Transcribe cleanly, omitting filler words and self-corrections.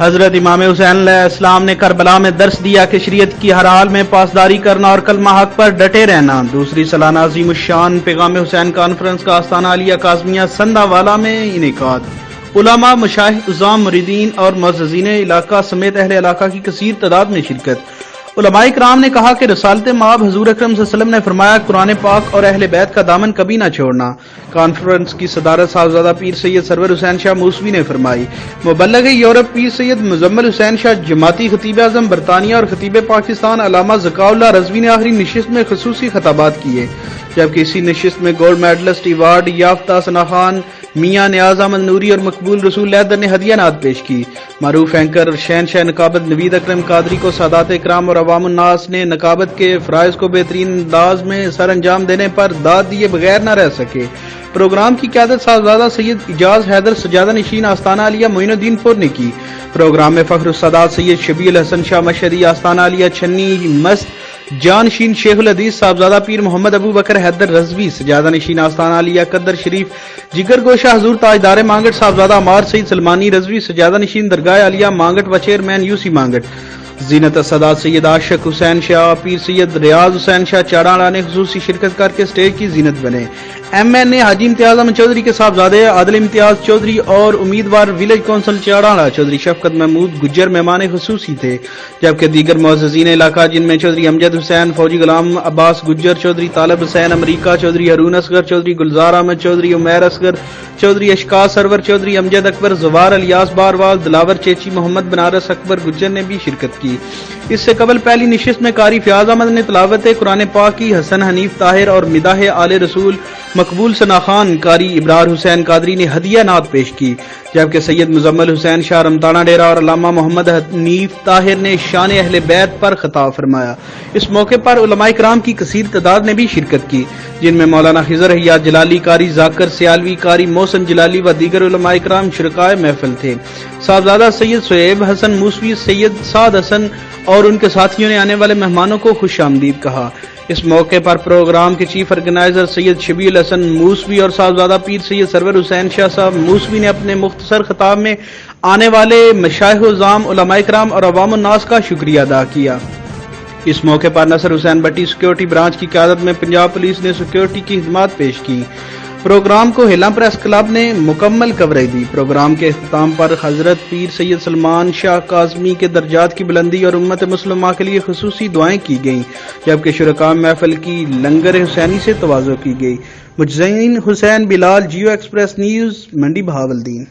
حضرت امام حسین علیہ السلام نے کربلا میں درس دیا کہ شریعت کی ہر حال میں پاسداری کرنا اور کلمہ حق پر ڈٹے رہنا۔ دوسری سالانہ عظیم الشان پیغام حسین کانفرنس کا آستانہ علیہ کاظمیہ سندھا والا میں انعقاد۔ علماء، مشائخ، عظام، مریدین اور معززین علاقہ سمیت اہل علاقہ کی کثیر تعداد میں شرکت۔ علماء کرام نے کہا کہ رسالت مآب حضور اکرم صلی اللہ علیہ وسلم نے فرمایا، قرآن پاک اور اہل بیت کا دامن کبھی نہ چھوڑنا۔ کانفرنس کی صدارت صاحبزادہ پیر سید سرور حسین شاہ موسوی نے فرمائی۔ مبلغ یورپ پیر سید مزمل حسین شاہ جماعتی خطیب اعظم برطانیہ اور خطیب پاکستان علامہ ذکاء اللہ رضوی نے آخری نشست میں خصوصی خطابات کیے، جبکہ اسی نشست میں گولڈ میڈلسٹ ایوارڈ یافتہ ثنا خان، میاں نیاز احمد نوری اور مقبول رسول لیدر نے ہدیہ نعت پیش کی۔ معروف اینکر شہنشاہ نقابت نوید اکرم قادری کو سادات اکرام اور عوام الناس نے نقابت کے فرائض کو بہترین انداز میں سر انجام دینے پر داد دیے بغیر نہ رہ سکے۔ پروگرام کی قیادت صاحبزادہ سید اجاز حیدر سجادہ نشین آستانہ علیہ معین الدین پور نے کی۔ پروگرام میں فخر السادات سید شبیع الحسن شاہ مشہدی آستانہ علیہ چھنی مست جانشین شیخ الحدیث صاحبزادہ پیر محمد ابو بکر حیدر رضوی سجادہ نشین آستانہ علیہ قدر شریف جگر گوشہ حضور تاجدار مانگٹ صاحبزادہ عمار سید سلمانی رضوی سجادہ نشین درگاہ علیہ مانگٹ و چیئرمین یوسی مانگٹ۔ زینت السادات سید عاشق حسین شاہ پیر سید ریاض حسین شاہ چاڑاڑا نے خصوصی شرکت کر کے سٹیج کی زینت بنے۔ ایم این اے حاجی امتیاز احمد چودھری کے صاحبزادے عادل امتیاز چودھری اور امیدوار ولیج کونسل چاڑاڑا چودھری شفقت محمود گجر مہمان خصوصی تھے، جبکہ دیگر معززین علاقہ جن میں چودھری امجد حسین، فوجی غلام عباس گجر، چودھری طالب حسین امریکہ، چودھری ہارون اصغر، چودھری گلزار احمد چودھری، عمیر اصغر چودھری، اشکا سرور چودھری، امجد اکبر زوار، الیاس باروال، دلاور چیچی، محمد بنارس اکبر گجر نے بھی شرکت کی۔ اس سے قبل پہلی نشست میں قاری فیاض احمد نے تلاوت قرآن پاک کی، حسن حنیف طاہر اور مداح آل رسول مقبول ثنا خان، قاری ابرار حسین قادری نے ہدیہ نعت پیش کی، جبکہ سید مزمل حسین شاہ رمتانہ ڈیرہ اور علامہ محمد حنیف طاہر نے شان اہل بیت پر خطاب فرمایا۔ اس موقع پر علماء کرام کی کثیر تعداد نے بھی شرکت کی، جن میں مولانا خضر حیات جلالی، قاری ذاکر سیالوی، قاری محسن جلالی و دیگر علماء کرام شرکائے محفل تھے۔ صاحبزادہ سید سہیب حسن موسوی، سید سعد حسن اور ان کے ساتھیوں نے آنے والے مہمانوں کو خوش آمدید کہا۔ اس موقع پر پروگرام کے چیف آرگنائزر سید شبیع الحسن موسوی اور صاحبزادہ پیر سید سرور حسین شاہ صاحب موسوی نے اپنے مختصر خطاب میں آنے والے مشائخ و عظام، علماء کرام اور عوام الناس کا شکریہ ادا کیا۔ اس موقع پر نصر حسین بٹی سیکورٹی برانچ کی قیادت میں پنجاب پولیس نے سیکورٹی کی خدمات پیش کی۔ پروگرام کو ہیلاں پریس کلب نے مکمل کوریج دی۔ پروگرام کے اختتام پر حضرت پیر سید سلمان شاہ کاظمی کے درجات کی بلندی اور امت مسلمہ کے لیے خصوصی دعائیں کی گئیں، جبکہ شرکاء محفل کی لنگر حسینی سے تواضع کی گئی۔ مجزین حسین بلال، جیو ایکسپریس نیوز، منڈی بہاولدین۔